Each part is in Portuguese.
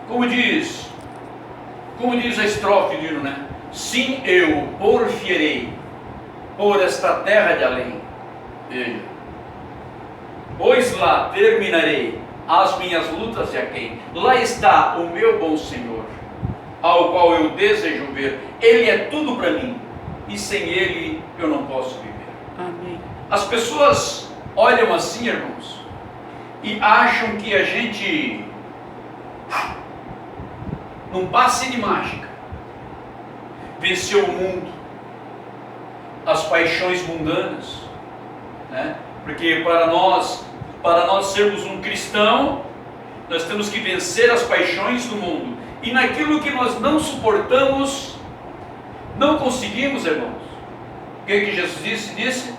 Como diz a estrofe do hino, né? Sim, eu porfiarei por esta terra de além. Veja, pois lá terminarei as minhas lutas de aquém. Lá está o meu bom Senhor, ao qual eu desejo ver. Ele é tudo para mim, e sem Ele eu não posso viver. Amém. As pessoas olham assim, irmãos, e acham que a gente, num passe de mágica, venceu o mundo, as paixões mundanas, né? Porque para nós sermos um cristão, nós temos que vencer as paixões do mundo, e naquilo que nós não suportamos, não conseguimos, irmãos. O que Jesus disse?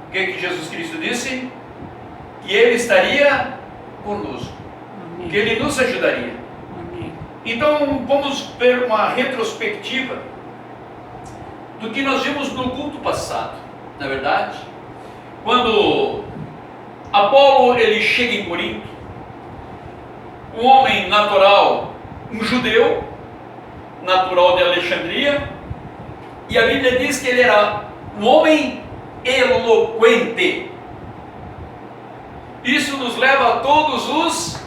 O que Jesus Cristo disse? Que Ele estaria conosco, Amém. que Ele nos ajudaria. Amém. Então vamos ver uma retrospectiva do que nós vimos no culto passado. Na verdade, quando Apolo ele chega em Corinto, um homem natural, um judeu natural de Alexandria, e a Bíblia diz que ele era um homem eloquente. Isso nos leva a todos os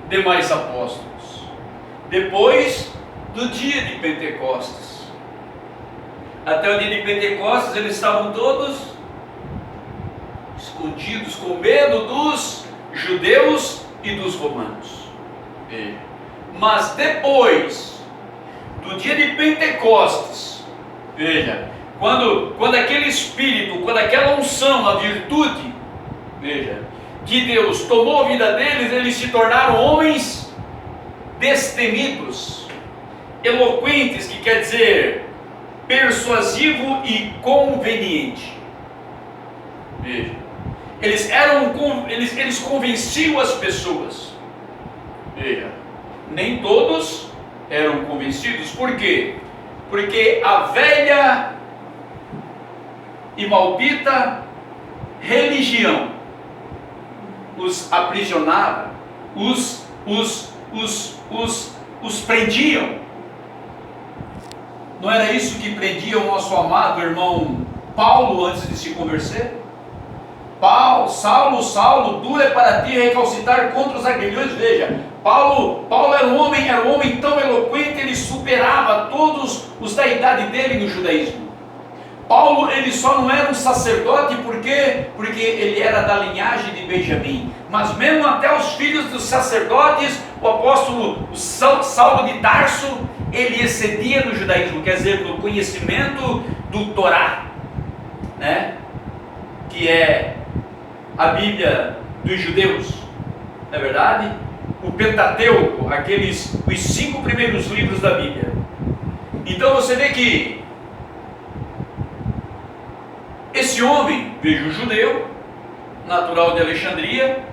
demais apóstolos, depois do dia de Pentecostes. Até o dia de Pentecostes eles estavam todos escondidos, com medo dos judeus e dos romanos. Mas depois do dia de Pentecostes, veja, quando aquele Espírito, quando aquela unção, a virtude, veja, que Deus tomou a vida deles, eles se tornaram homens destemidos, eloquentes, que quer dizer persuasivo e conveniente. Veja, eles convenciam as pessoas. Veja, nem todos eram convencidos. Por quê? Porque a velha e maldita religião os aprisionava, os prendiam. Não era isso que prendia o nosso amado irmão Paulo antes de se converter? Saulo, duro é para ti recalcitar contra os aguilhões. Veja, Paulo era um homem tão eloquente, ele superava todos os da idade dele no judaísmo. Paulo, ele só não era um sacerdote porque ele era da linhagem de Benjamim, mas mesmo até os filhos dos sacerdotes, o apóstolo Saulo de Tarso, ele excedia no judaísmo, quer dizer, no conhecimento do Torá, né? Que é a Bíblia dos judeus, não é verdade? O Pentateuco, os 5 primeiros livros da Bíblia. Então você vê que esse homem, veja, o judeu, natural de Alexandria,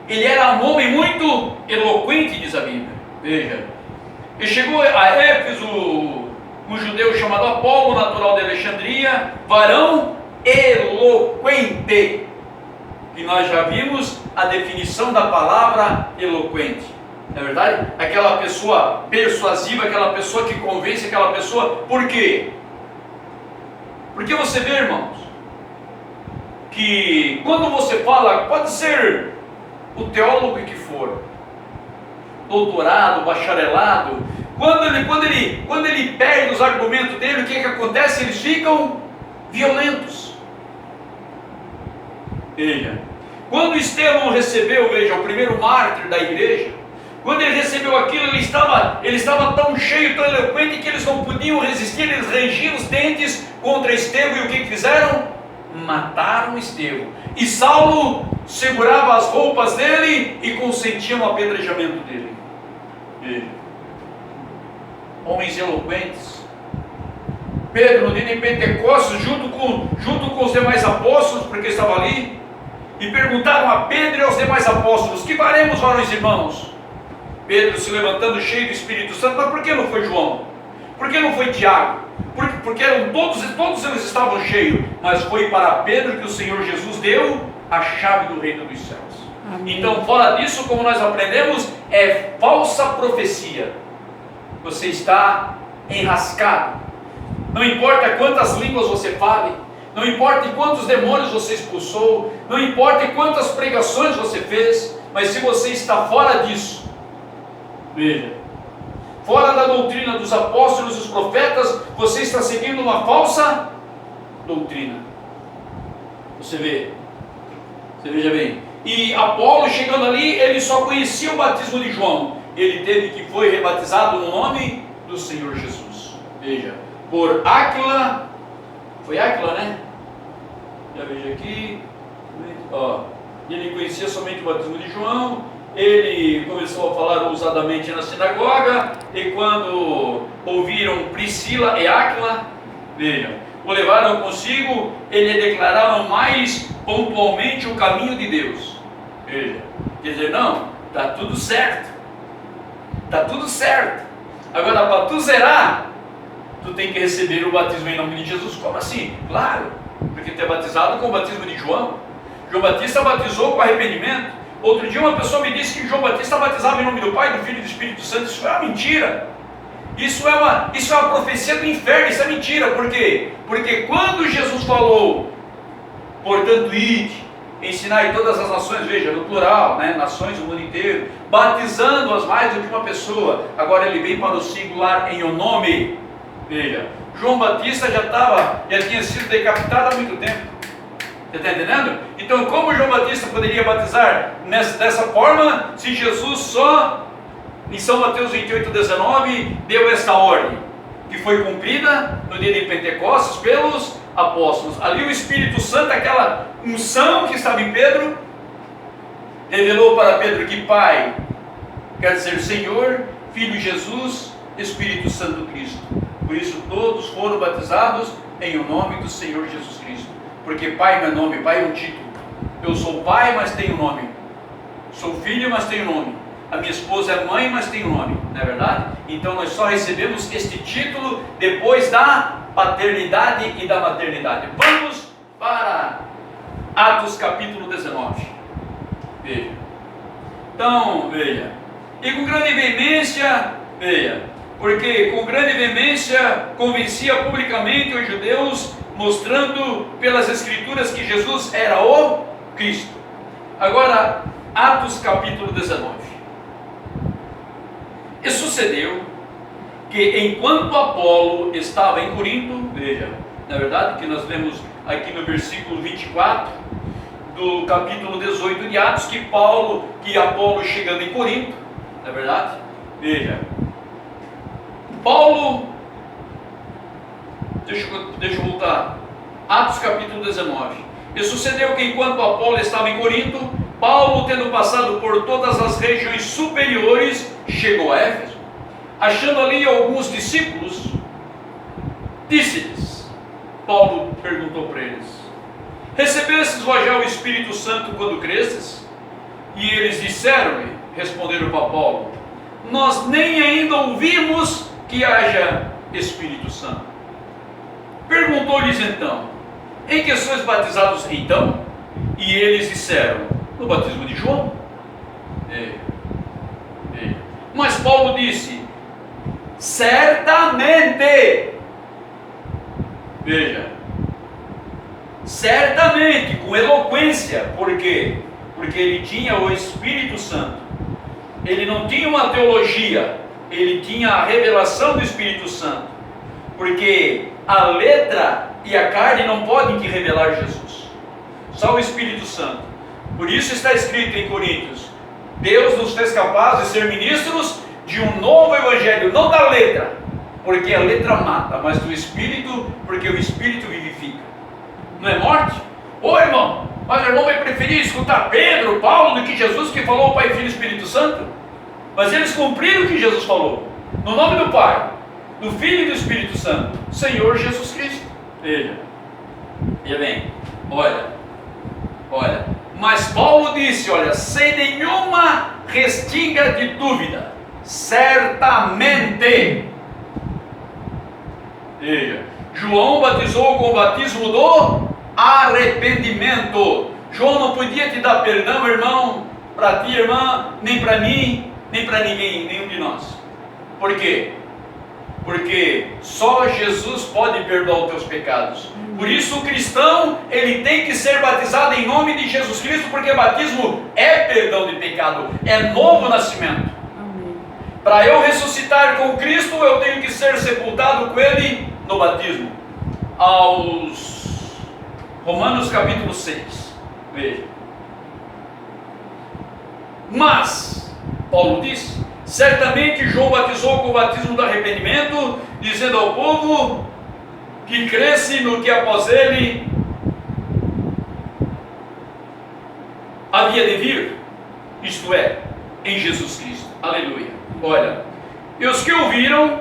ele era um homem muito eloquente, diz a Bíblia. Veja, ele chegou a Éfeso, um judeu chamado Apolo, natural de Alexandria, varão eloquente, que nós já vimos a definição da palavra eloquente, não é verdade? Aquela pessoa persuasiva, aquela pessoa que convence, aquela pessoa, por quê? Porque você vê, irmãos, que quando você fala, pode ser o teólogo que for, doutorado, bacharelado, quando ele perde os argumentos dele, o que acontece? Eles ficam violentos. Veja, quando Estevão recebeu, veja, o primeiro mártir da igreja, quando ele recebeu aquilo, ele estava tão cheio, tão eloquente, que eles não podiam resistir, eles rangiam os dentes contra Estevão, e o que fizeram? Mataram Estevão. E Saulo segurava as roupas dele e consentia no apedrejamento dele. Veja, homens eloquentes. Pedro, no dia de Pentecostes, junto com os demais apóstolos, porque estava ali, e perguntaram a Pedro e aos demais apóstolos: que faremos, varões irmãos? Pedro se levantando cheio do Espírito Santo: mas por que não foi João? Por que não foi Tiago? Porque eram todos eles estavam cheios, mas foi para Pedro que o Senhor Jesus deu a chave do reino dos céus. Amém. Então, fora disso, como nós aprendemos, é falsa profecia. Você está enrascado. Não importa quantas línguas você fale, não importa quantos demônios você expulsou, não importa quantas pregações você fez, mas se você está fora disso, veja, fora da doutrina dos apóstolos e dos profetas, você está seguindo uma falsa doutrina. Você veja bem. E Apolo, chegando ali, ele só conhecia o batismo de João. Ele teve que foi rebatizado no nome do Senhor Jesus. Veja, por Áquila, foi Áquila, né? Já veja aqui, ó, ele conhecia somente o batismo de João. Ele começou a falar ousadamente na sinagoga, e quando ouviram Priscila e Áquila, vejam, o levaram consigo, eles declararam mais pontualmente o caminho de Deus. Veja, quer dizer, não, está tudo certo, está tudo certo. Agora, para tu zerar, tu tem que receber o batismo em nome de Jesus. Como assim? Claro, porque tu é batizado com o batismo de João. João Batista batizou com arrependimento. Outro dia uma pessoa me disse que João Batista batizava em nome do Pai, do Filho e do Espírito Santo. Isso é uma mentira. Isso é uma profecia do inferno. Isso é mentira. Por quê? Porque quando Jesus falou, portanto, ide, ensinai todas as nações, veja, no plural, né? Nações do mundo inteiro, batizando-as mais do que uma pessoa. Agora ele vem para o singular em o nome. Veja, João Batista já tinha sido decapitado há muito tempo. Você está entendendo? Então, como João Batista poderia batizar dessa forma, se Jesus só, em São Mateus 28:19, deu esta ordem, que foi cumprida no dia de Pentecostes pelos apóstolos. Ali o Espírito Santo, aquela unção que estava em Pedro, revelou para Pedro que Pai quer dizer Senhor, Filho Jesus, Espírito Santo Cristo. Por isso todos foram batizados em o nome do Senhor Jesus Cristo. Porque Pai não é nome, Pai é um título. Eu sou pai, mas tenho nome. Sou filho, mas tenho nome. A minha esposa é mãe, mas tenho nome. Não é verdade? Então nós só recebemos este título depois da paternidade e da maternidade. Vamos para Atos capítulo 19. Veja. Então, veja. E com grande veemência, veja, porque com grande veemência convencia publicamente os judeus, mostrando pelas Escrituras que Jesus era o Cristo. Agora, Atos capítulo 19. E sucedeu que enquanto Apolo estava em Corinto, veja, na verdade que nós lemos aqui no versículo 24 do capítulo 18 de Atos, que Apolo chegando em Corinto, na verdade, veja, Paulo, deixa eu voltar, Atos capítulo 19. E sucedeu que enquanto Apolo estava em Corinto, Paulo, tendo passado por todas as regiões superiores, chegou a Éfeso. Achando ali alguns discípulos, disse-lhes, Paulo perguntou para eles, recebestes vós já o Espírito Santo quando cresces? E eles disseram-lhe, responderam para Paulo, nós nem ainda ouvimos que haja Espírito Santo. Perguntou-lhes então, em que sois batizados então? E eles disseram, no batismo de João. Mas Paulo disse, certamente, veja, certamente, com eloquência, por quê? Porque ele tinha o Espírito Santo, ele não tinha uma teologia, ele tinha a revelação do Espírito Santo, porque a letra e a carne não podem te revelar Jesus, só o Espírito Santo. Por isso está escrito em Coríntios, Deus nos fez capazes de ser ministros de um novo evangelho, não da letra, porque a letra mata, mas do Espírito, porque o Espírito vivifica. Não é morte? Ô irmão, mas o irmão vai preferir escutar Pedro, Paulo, do que Jesus que falou o Pai, Filho e Espírito Santo? Mas eles cumpriram o que Jesus falou, no nome do Pai, do Filho e do Espírito Santo, Senhor Jesus Cristo. Veja bem, olha, mas Paulo disse, olha, sem nenhuma restinga de dúvida, certamente, veja, João batizou com o batismo do arrependimento. João não podia te dar perdão, irmão, para ti, irmã, nem para mim, nem para ninguém, nenhum de nós. Por quê? Porque só Jesus pode perdoar os teus pecados. Por isso o cristão, ele tem que ser batizado em nome de Jesus Cristo, porque batismo é perdão de pecado, é novo nascimento. Para eu ressuscitar com Cristo, eu tenho que ser sepultado com Ele no batismo. Aos Romanos capítulo 6, veja. Mas, Paulo diz, certamente João batizou com o batismo do arrependimento, dizendo ao povo que cresce no que após ele havia de vir, isto é, em Jesus Cristo. Aleluia. Olha, e os que ouviram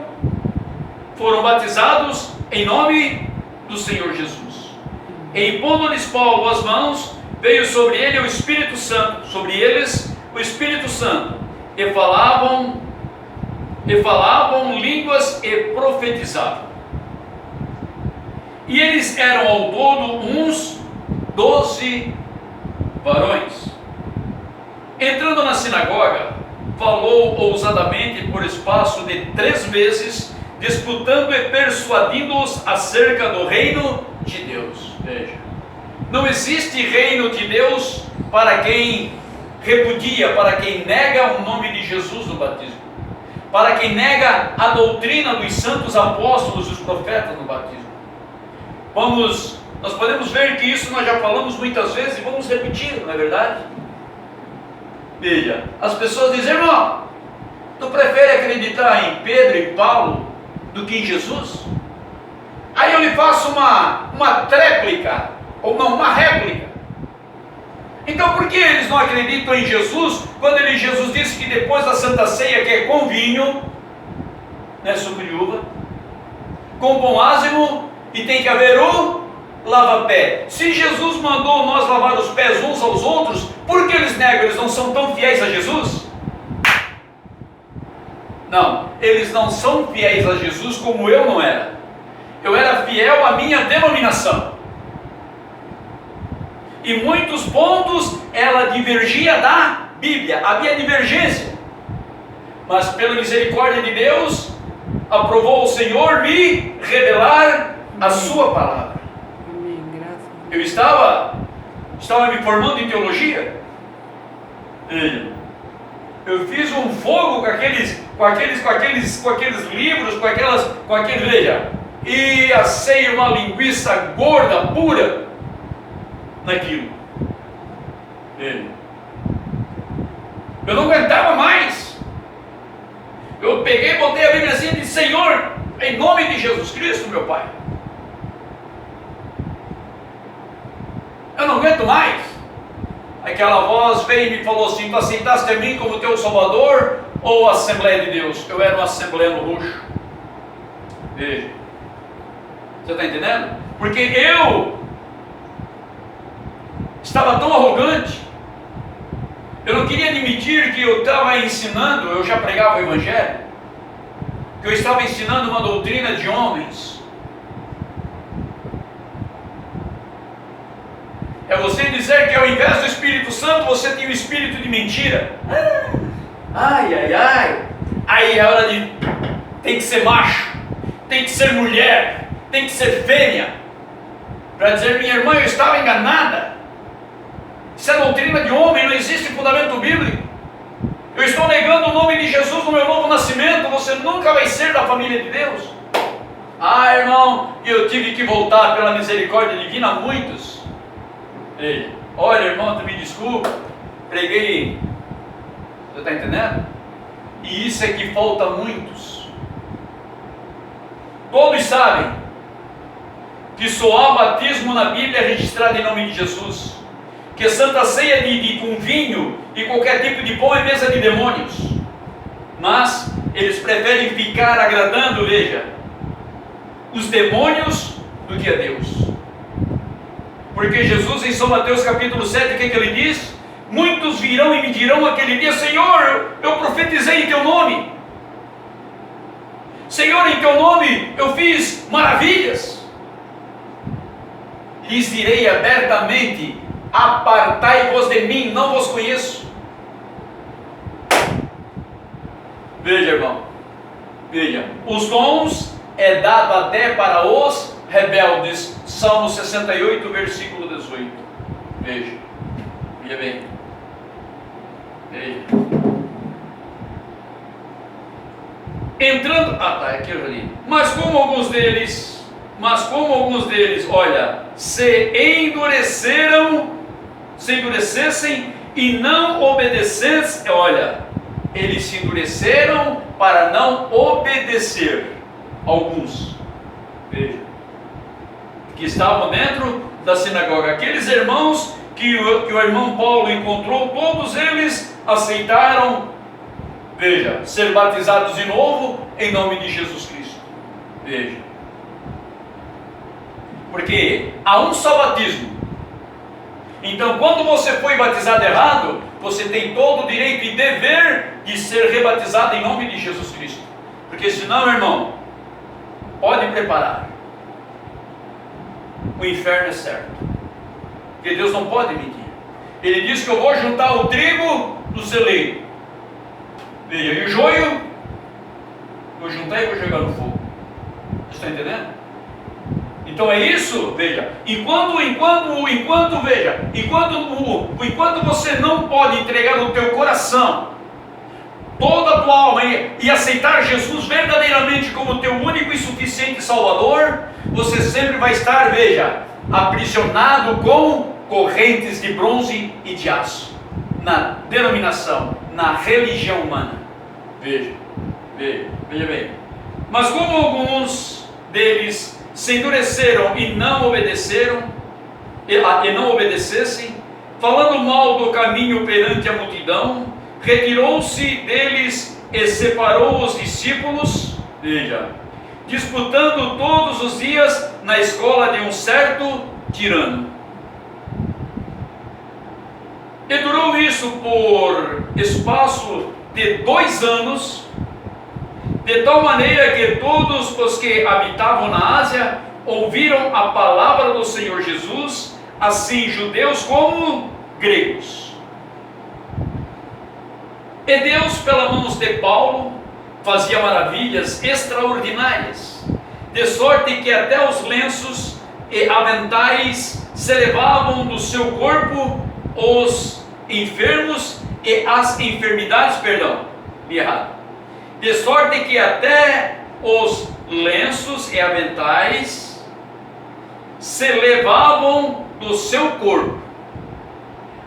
foram batizados em nome do Senhor Jesus. E impondo-lhes Paulo as mãos, veio sobre ele o Espírito Santo, sobre eles o Espírito Santo, e falavam línguas e profetizavam. E eles eram ao todo uns 12 varões. Entrando na sinagoga, falou ousadamente por espaço de 3 meses, disputando e persuadindo-os acerca do reino de Deus. Veja, não existe reino de Deus para quem repudia, para quem nega o nome de Jesus no batismo, para quem nega a doutrina dos santos apóstolos e os profetas no batismo. Nós podemos ver que isso nós já falamos muitas vezes e vamos repetir, não é verdade? Veja, as pessoas dizem, irmão, tu prefere acreditar em Pedro e Paulo do que em Jesus? Aí eu lhe faço uma tréplica, ou não, uma réplica. Então por que eles não acreditam em Jesus, quando Jesus disse que depois da Santa Ceia, que é com vinho, né, suco de uva, com pão ázimo, e tem que haver o lava-pé. Se Jesus mandou nós lavar os pés uns aos outros, por que eles negam? Eles não são tão fiéis a Jesus? Não, eles não são fiéis a Jesus como eu não era. Eu era fiel à minha denominação. E muitos pontos ela divergia da Bíblia, havia divergência. Mas pela misericórdia de Deus, aprovou o Senhor me revelar a sua palavra. Eu estava me formando em teologia. Eu fiz um fogo com aqueles livros, veja, e assei uma linguiça gorda, pura, naquilo. Eu não aguentava mais. Eu peguei, botei a Bíblia assim e disse, Senhor, em nome de Jesus Cristo, meu Pai, eu não aguento mais. Aquela voz veio e me falou assim, tu aceitaste a mim como teu Salvador ou a Assembleia de Deus? Eu era uma Assembleia no Roxo. Veja, você está entendendo? Porque eu estava tão arrogante, eu não queria admitir que eu estava ensinando, eu já pregava o Evangelho, que eu estava ensinando uma doutrina de homens. É você dizer que ao invés do Espírito Santo, você tem o espírito de mentira. Ai, ai, ai. Aí é hora de... tem que ser macho, tem que ser mulher, tem que ser fêmea, para dizer, minha irmã, eu estava enganada. Isso é doutrina de homem, não existe fundamento bíblico. Eu estou negando o nome de Jesus no meu novo nascimento, você nunca vai ser da família de Deus. Ah, irmão, eu tive que voltar pela misericórdia divina a muitos. Ei, olha, irmão, tu me desculpa, preguei, você está entendendo? E isso é que falta a muitos. Todos sabem que só há batismo na Bíblia registrado em nome de Jesus, que Santa Ceia com vinho e qualquer tipo de pão é mesa de demônios, mas eles preferem ficar agradando, veja, os demônios do que a Deus. Porque Jesus em São Mateus capítulo 7, o que ele diz? Muitos virão e me dirão aquele dia, Senhor, eu profetizei em teu nome. Senhor, em teu nome eu fiz maravilhas. Lhes direi abertamente, apartai-vos de mim, não vos conheço. Veja, irmão, veja, os dons é dado até para os rebeldes, Salmo 68, versículo 18, veja bem, veja, entrando, aqui eu já li, mas como alguns deles, olha, se endurecessem e não obedecessem, olha, eles se endureceram para não obedecer. Alguns, veja, que estavam dentro da sinagoga, aqueles irmãos que o irmão Paulo encontrou, todos eles aceitaram, veja, ser batizados de novo em nome de Jesus Cristo. Veja, porque há um só batismo. Então, quando você foi batizado errado, você tem todo o direito e dever de ser rebatizado em nome de Jesus Cristo. Porque senão, irmão, pode preparar, o inferno é certo. Porque Deus não pode mentir. Ele diz que eu vou juntar o trigo do celeiro, veja, e o joio vou juntar e vou jogar no fogo. Você está entendendo? Então é isso, veja, enquanto você não pode entregar o teu coração, toda a tua alma e aceitar Jesus verdadeiramente como teu único e suficiente Salvador, você sempre vai estar, veja, aprisionado com correntes de bronze e de aço, na denominação, na religião humana. Veja bem. Mas como alguns deles se endureceram e não obedecessem, falando mal do caminho perante a multidão, retirou-se deles e separou os discípulos, veja, disputando todos os dias na escola de um certo tirano. E durou isso por espaço de 2 anos, de tal maneira que todos os que habitavam na Ásia ouviram a palavra do Senhor Jesus, assim judeus como gregos. E Deus, pelas mãos de Paulo, fazia maravilhas extraordinárias, de sorte que até os lenços e aventais se levavam do seu corpo os enfermos e as enfermidades, de sorte que até os lenços e aventais se levavam do seu corpo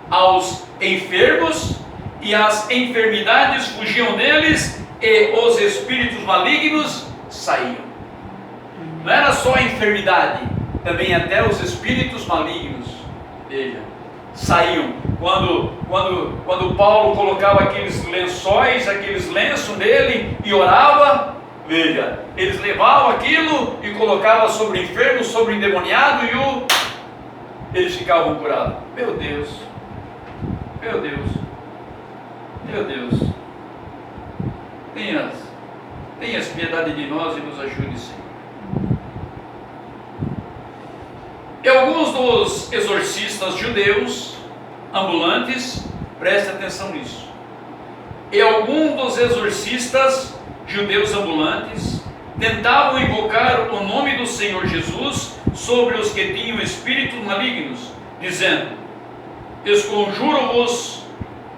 aos enfermos, e as enfermidades fugiam deles, e os espíritos malignos saíam. Não era só a enfermidade, também até os espíritos malignos, veja, saíam. Quando Paulo colocava aqueles lenços nele e orava, veja, eles levavam aquilo e colocavam sobre o enfermo, sobre o endemoniado, e eles ficavam curados. Meu Deus, tenhas piedade de nós e nos ajude, Senhor. E alguns dos exorcistas judeus ambulantes, preste atenção nisso, e alguns dos exorcistas judeus ambulantes tentavam invocar o nome do Senhor Jesus sobre os que tinham espíritos malignos, dizendo: esconjuro-vos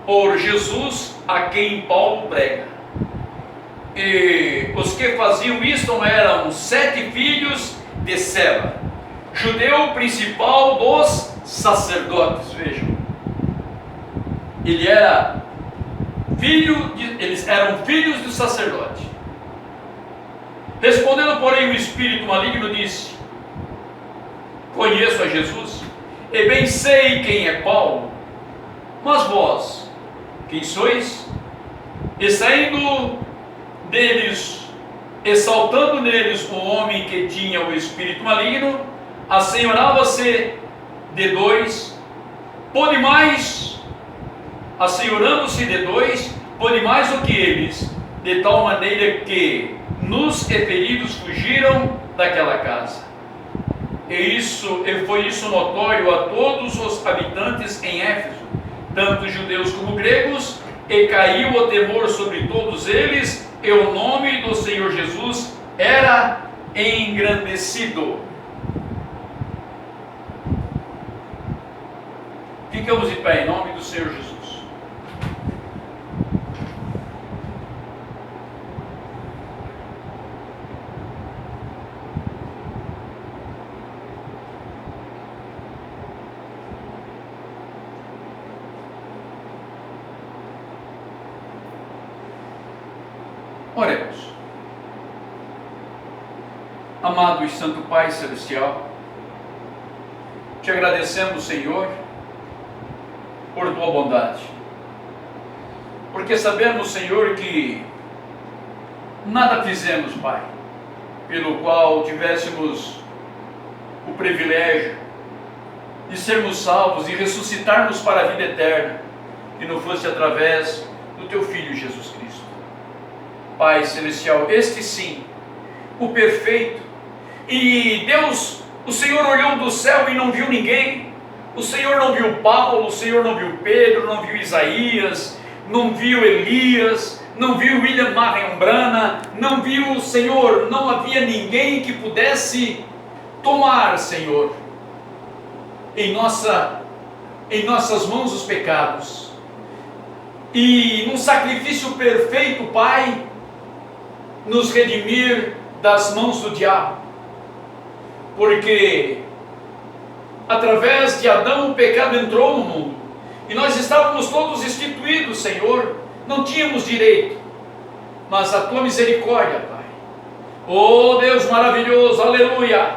por Jesus a quem Paulo prega. E os que faziam isto eram 7 filhos de Seba, judeu principal dos sacerdotes. Vejam, eles eram filhos do sacerdote. Respondendo, porém, o espírito maligno disse: conheço a Jesus e bem sei quem é Paulo, mas vós, quem sois? E saindo deles, exaltando neles o homem que tinha o espírito maligno, assenhorava-se de 2, pôde mais, assenhorando-se de 2, pôde mais do que eles, de tal maneira que nos feridos fugiram daquela casa. E foi isso notório a todos os habitantes em Éfeso, tanto judeus como gregos, e caiu o temor sobre todos eles, e o nome do Senhor Jesus era engrandecido. Ficamos de pé em nome do Senhor Jesus. Oremos. Amado e Santo Pai Celestial, te agradecemos, Senhor, por tua bondade, porque sabemos, Senhor, que nada fizemos, Pai, pelo qual tivéssemos o privilégio de sermos salvos e ressuscitarmos para a vida eterna, que não fosse através do teu Filho Jesus Cristo. Pai Celestial, este sim, o perfeito, e Deus, o Senhor olhou do céu e não viu ninguém. O Senhor não viu Paulo, o Senhor não viu Pedro, não viu Isaías, não viu Elias, não viu William Marion Branham, não viu, Senhor, não havia ninguém que pudesse tomar, Senhor, em nossas mãos os pecados, e num sacrifício perfeito, Pai, nos redimir das mãos do diabo, porque através de Adão o pecado entrou no mundo, e nós estávamos todos instituídos, Senhor, não tínhamos direito, mas a tua misericórdia, Pai, oh Deus maravilhoso, aleluia,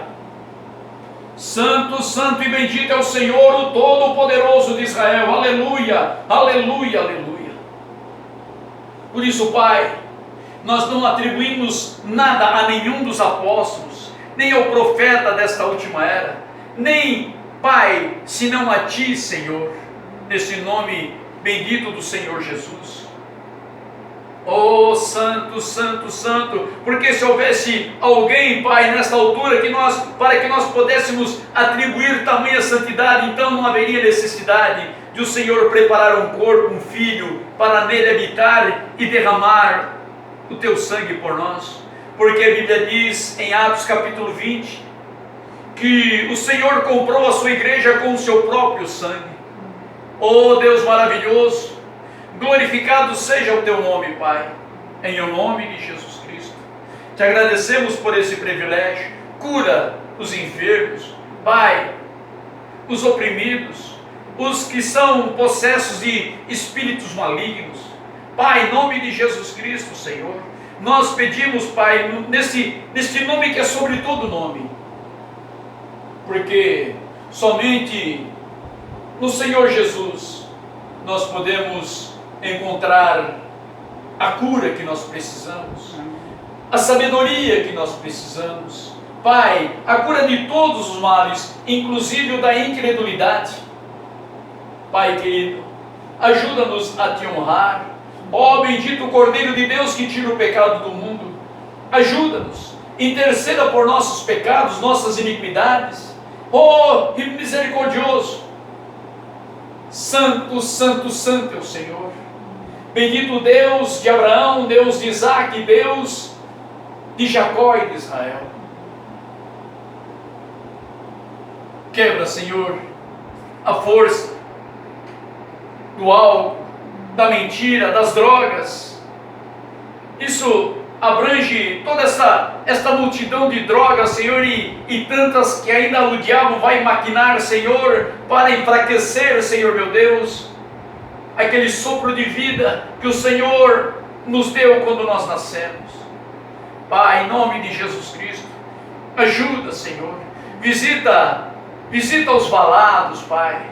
santo, santo e bendito é o Senhor, o Todo-Poderoso de Israel, aleluia, aleluia, aleluia. Por isso, Pai, nós não atribuímos nada a nenhum dos apóstolos, nem ao profeta desta última era, nem, Pai, senão a Ti, Senhor, nesse nome bendito do Senhor Jesus. Oh, santo, santo, santo, porque se houvesse alguém, Pai, nesta altura, para que nós pudéssemos atribuir tamanha santidade, então não haveria necessidade de o Senhor preparar um corpo, um filho, para nele habitar e derramar o teu sangue por nós, porque a Bíblia diz em Atos capítulo 20, que o Senhor comprou a sua igreja com o seu próprio sangue. Oh Deus maravilhoso, glorificado seja o teu nome, Pai, em o nome de Jesus Cristo. Te agradecemos por esse privilégio. Cura os enfermos, Pai, os oprimidos, os que são possessos de espíritos malignos, Pai, em nome de Jesus Cristo, Senhor, nós pedimos, Pai, neste nome que é sobre todo nome, porque somente no Senhor Jesus nós podemos encontrar a cura que nós precisamos, a sabedoria que nós precisamos, Pai, a cura de todos os males, inclusive o da incredulidade. Pai querido, ajuda-nos a Te honrar. Ó bendito Cordeiro de Deus que tira o pecado do mundo, ajuda-nos, interceda por nossos pecados, nossas iniquidades. Ó misericordioso, santo, santo, santo é o Senhor, bendito Deus de Abraão, Deus de Isaac, Deus de Jacó e de Israel. Quebra, Senhor, a força do álcool, da mentira, das drogas. Isso abrange toda esta multidão de drogas, Senhor, e tantas que ainda o diabo vai maquinar, Senhor, para enfraquecer, Senhor meu Deus, aquele sopro de vida que o Senhor nos deu quando nós nascemos. Pai, em nome de Jesus Cristo, ajuda, Senhor, visita os valados, Pai,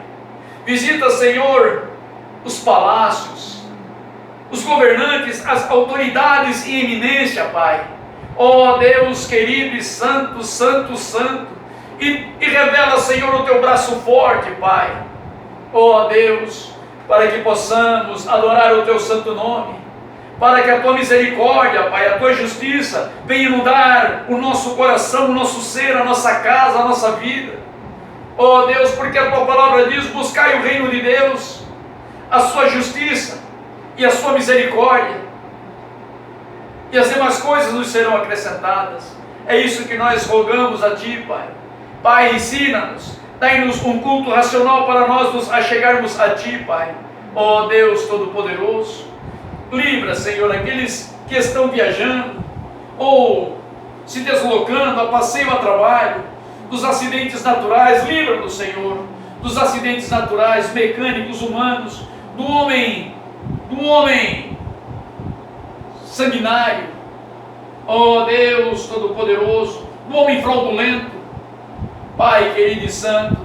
visita, Senhor, os palácios, os governantes, as autoridades em eminência, Pai. Ó Deus querido e santo, santo, santo, e revela, Senhor, o Teu braço forte, Pai. Ó Deus, para que possamos adorar o Teu santo nome, para que a Tua misericórdia, Pai, a Tua justiça venha inundar o nosso coração, o nosso ser, a nossa casa, a nossa vida. Ó Deus, porque a Tua palavra diz: buscai o reino de Deus, a sua justiça e a sua misericórdia, coisas nos serão acrescentadas. É isso que nós rogamos a Ti, Pai. Pai, ensina-nos, dai-nos um culto racional para nós nos achegarmos a Ti, Pai. Ó Deus Todo-Poderoso, livra, Senhor, aqueles que estão viajando ou se deslocando a passeio, a trabalho, dos acidentes naturais. Livra-nos, Senhor, dos acidentes naturais, mecânicos, humanos, do homem sanguinário, ó Deus Todo-Poderoso, do homem fraudulento. Pai querido e santo,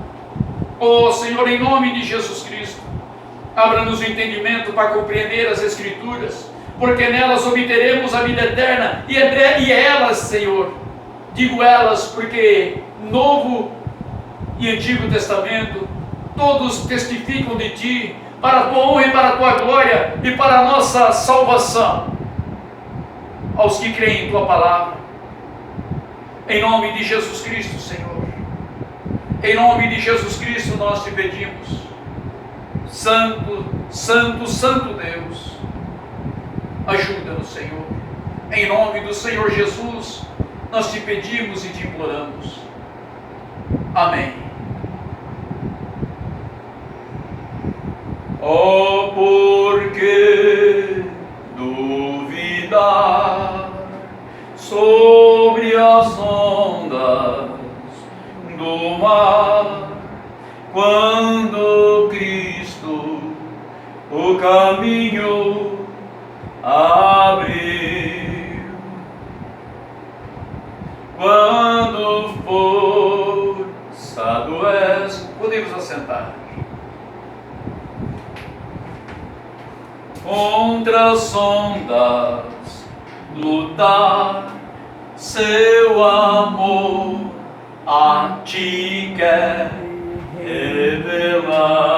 ó Senhor, em nome de Jesus Cristo, abra-nos o entendimento para compreender as Escrituras, porque nelas obteremos a vida eterna, e elas, Senhor, digo elas porque Novo e Antigo Testamento, todos testificam de Ti, para a Tua honra e para a Tua glória, e para a nossa salvação, aos que creem em Tua palavra. Em nome de Jesus Cristo, Senhor, em nome de Jesus Cristo nós Te pedimos, Santo, Santo, Santo Deus, ajuda-nos, Senhor. Em nome do Senhor Jesus, nós Te pedimos e Te imploramos. Amém. Oh, por que duvidar sobre as ondas do mar, quando Cristo o caminho abriu? Quando forçado és, podemos assentar, contra as ondas lutar, seu amor a Ti quer revelar.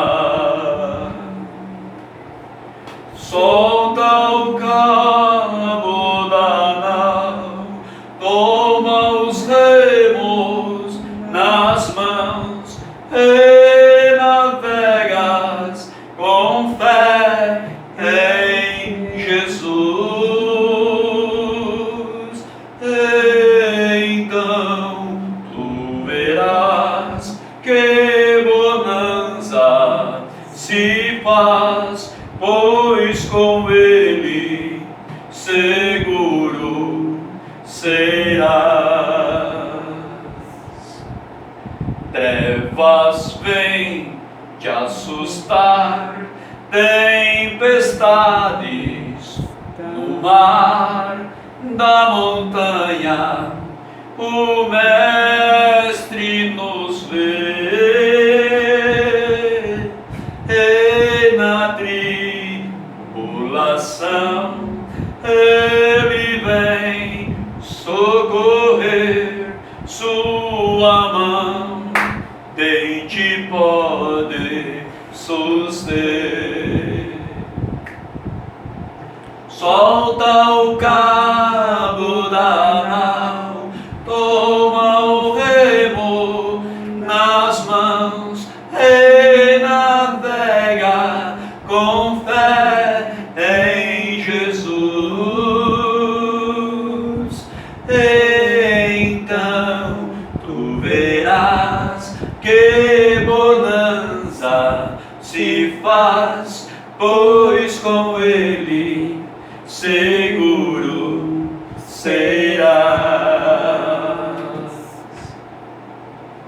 Solta o cabo da nau, toma os remos nas mãos, e navegas com fé em Jesus. Então tu verás que bonança se faz, pois com Ele seguro serás. Trevas vêm te assustar, tempestades no mar da montanha, o Mestre nos vê, e na tribulação Ele vem socorrer, sua mão bem te pode suster. Solta o cabo da nau, toma o remo nas mãos, e navega com fé em Jesus. Então tu verás que bonança se faz, pois com Ele seguro serás.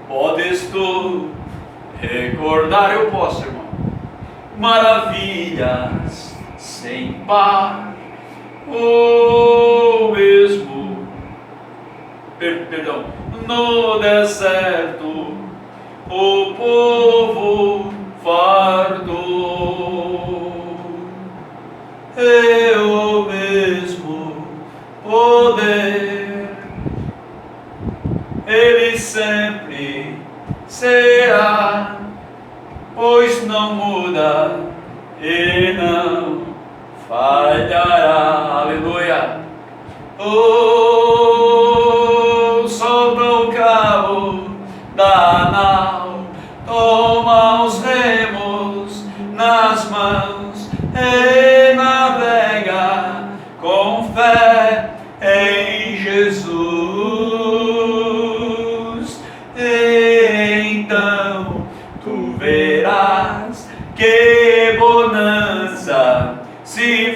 Podes tu recordar, eu posso, irmão, maravilhas sem par, ou mesmo, perdão, no deserto o povo fardo, e o mesmo poder Ele sempre será, pois não muda e não falhará. Aleluia. Oh, solta o cabo da nau, toma os remos nas mãos, e navega com fé em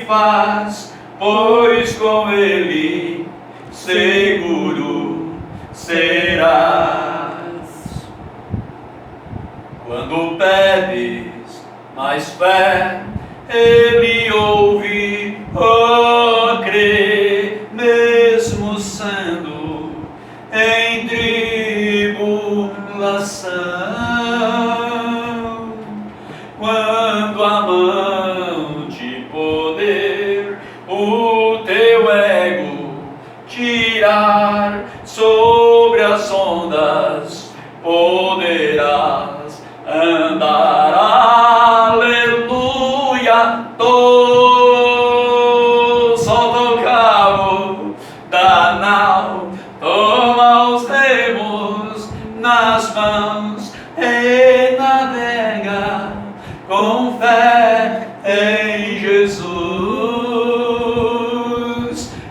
faz, pois com ele seguro serás. Quando pedes mais fé, ele ouve, oh, crê, mesmo sendo em tribulação. Quando a mão de poder o teu ego tirar, sobre as ondas poderás andar. Aleluia. Solta o cabo da nau, toma os remos nas mãos e navega com fé em Jesus.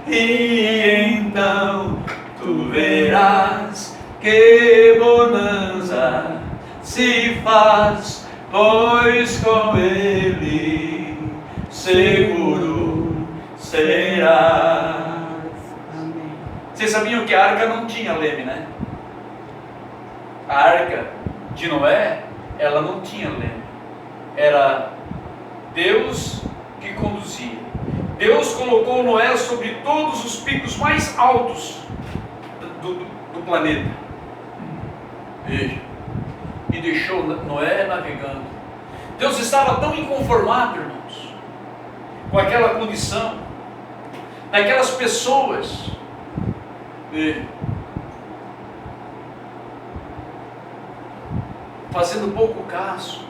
E então tu verás que bonança se faz, pois com ele seguro serás. Amém. Vocês sabiam que a arca não tinha leme, né? A arca de Noé, ela não tinha leme. Era Deus que conduzia. Deus colocou Noé sobre todos os picos mais altos do planeta. Veja. E deixou Noé navegando. Deus estava tão inconformado, irmãos, com aquela condição, daquelas pessoas, fazendo pouco caso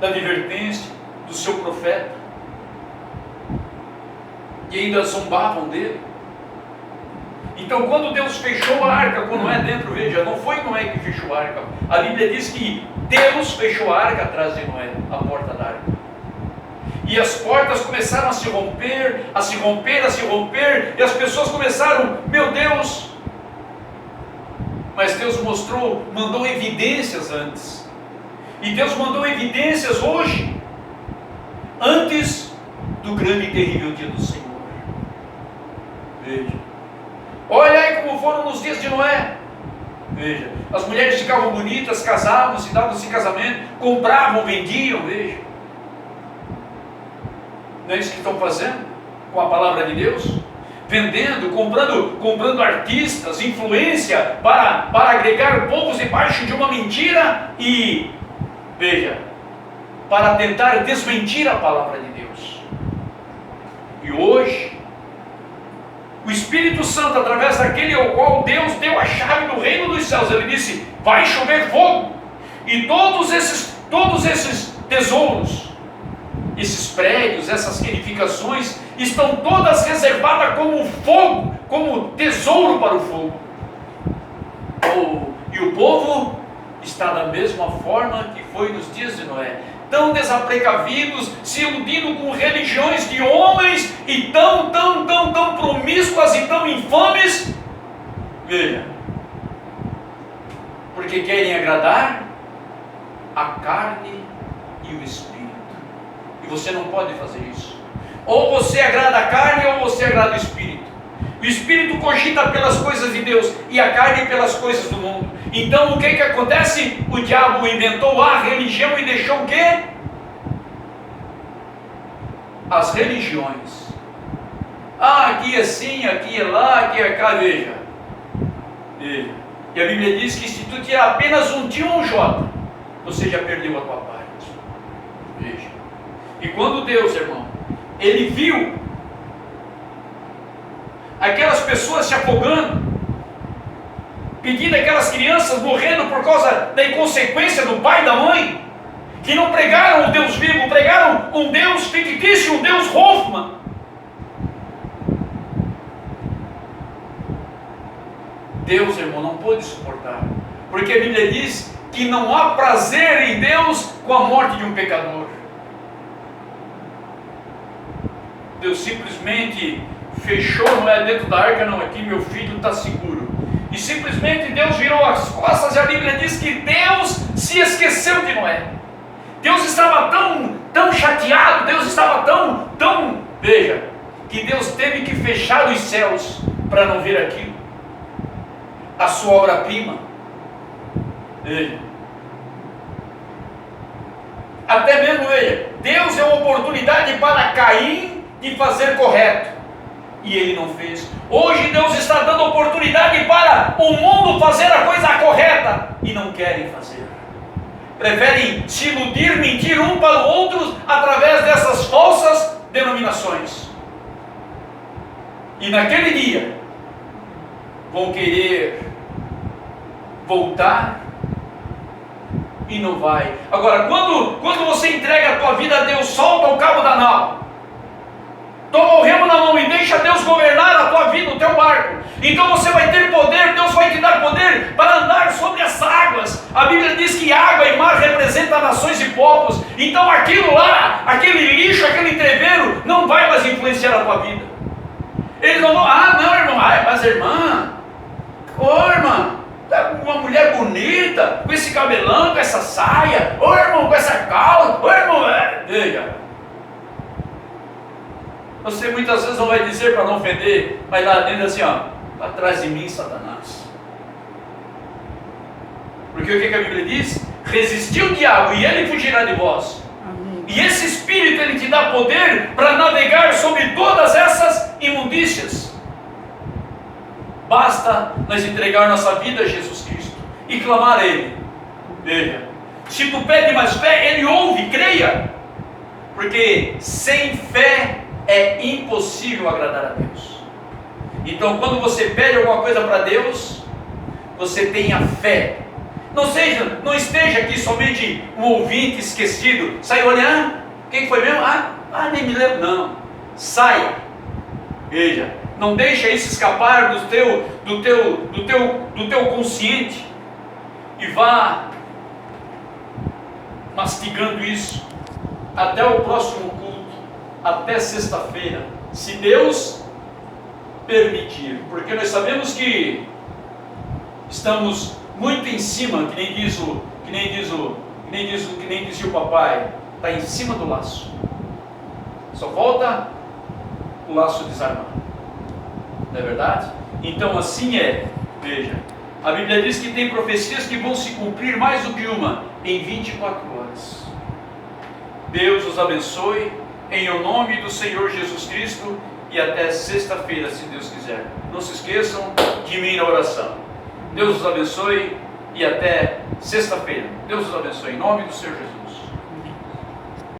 da advertência do seu profeta, e ainda zombavam dele. Então, quando Deus fechou a arca com Noé dentro, veja, não foi Noé que fechou a arca. A Bíblia diz que Deus fechou a arca atrás de Noé, a porta da arca. E as portas começaram a se romper, a se romper, a se romper, e as pessoas começaram, meu Deus. Mas Deus mandou evidências antes. E Deus mandou evidências hoje, antes do grande e terrível dia do Senhor. Veja. Olha aí como foram nos dias de Noé. Veja, as mulheres ficavam bonitas, casavam-se, davam-se em casamento, compravam, vendiam, veja. Não é isso que estão fazendo com a palavra de Deus? Vendendo, comprando artistas, influência para agregar povos debaixo de uma mentira e, veja, para tentar desmentir a palavra de Deus. E hoje, o Espírito Santo, através daquele ao qual Deus deu a chave do reino dos céus, ele disse, vai chover fogo, e todos esses tesouros, esses prédios, essas edificações, estão todas reservadas como fogo, como tesouro para o fogo. E o povo está da mesma forma que foi nos dias de Noé, tão desaprecavidos, se iludindo com religiões de homens, e tão promíscuas e tão infames, veja, porque querem agradar a carne e o espírito, e você não pode fazer isso. Ou você agrada a carne, ou você agrada o espírito. O espírito cogita pelas coisas de Deus, e a carne pelas coisas do mundo. Então o que acontece? O diabo inventou a religião e deixou o quê? As religiões. Aqui é assim, aqui é lá, aqui é cá, veja. E a Bíblia diz que se tu tirar apenas um T ou um J, você já perdeu a tua parte. Veja. E quando Deus, irmão, Ele viu aquelas pessoas se afogando, pedindo aquelas crianças morrendo por causa da inconsequência do pai e da mãe, que não pregaram o Deus vivo, pregaram um Deus fictício, um Deus Hoffman. Deus, irmão, não pôde suportar, porque a Bíblia diz que não há prazer em Deus com a morte de um pecador. Deus simplesmente fechou, não é dentro da arca, não, aqui meu filho está seguro. E simplesmente Deus virou as costas, e a Bíblia diz que Deus se esqueceu de Noé. Deus estava tão chateado, Deus estava tão, Veja, que Deus teve que fechar os céus para não ver aquilo. A sua obra-prima. Veja. Até mesmo, veja, Deus é uma oportunidade para Caim de fazer correto. E ele não fez. Hoje Deus está dando oportunidade para o mundo fazer a coisa correta. E não querem fazer. Preferem se iludir, mentir um para o outro através dessas falsas denominações. E naquele dia vão querer voltar e não vai. Agora, quando você entrega a tua vida a Deus, solta o cabo da nau, toma o remo na mão e deixa Deus governar a tua vida, o teu barco. Então você vai ter poder, Deus vai te dar poder para andar sobre as águas. A Bíblia diz que água e mar representam nações e povos. Então aquilo lá, aquele lixo, aquele entreveiro, não vai mais influenciar a tua vida. Eles não vão, não irmão, mas irmã, irmã, uma mulher bonita, com esse cabelão, com essa saia, irmão, com essa calça, irmão, veja. Você muitas vezes não vai dizer para não ofender, mas lá dentro assim, atrás de mim, Satanás. Porque o que a Bíblia diz? Resistir o diabo e ele fugirá de vós. Amém. E esse Espírito, ele te dá poder para navegar sobre todas essas imundícias. Basta nós entregar nossa vida a Jesus Cristo e clamar a Ele. Veja, se tu pede mais fé, Ele ouve, creia. Porque sem fé é impossível agradar a Deus. Então quando você pede alguma coisa para Deus, você tenha fé. Não esteja aqui somente um ouvinte esquecido, saiu olhando, quem foi mesmo? Nem me lembro. Não, saia, veja, não deixa isso escapar do teu consciente, e vá mastigando isso até o próximo culto, até sexta-feira, se Deus permitir, porque nós sabemos que estamos muito em cima, que nem dizia o papai, está em cima do laço, só falta o laço desarmar, não é verdade? Então assim veja, a Bíblia diz que tem profecias que vão se cumprir mais do que uma, em 24 horas. Deus os abençoe, em o nome do Senhor Jesus Cristo, e até sexta-feira, se Deus quiser. Não se esqueçam de mim na oração. Deus os abençoe e até sexta-feira. Deus os abençoe em nome do Senhor Jesus.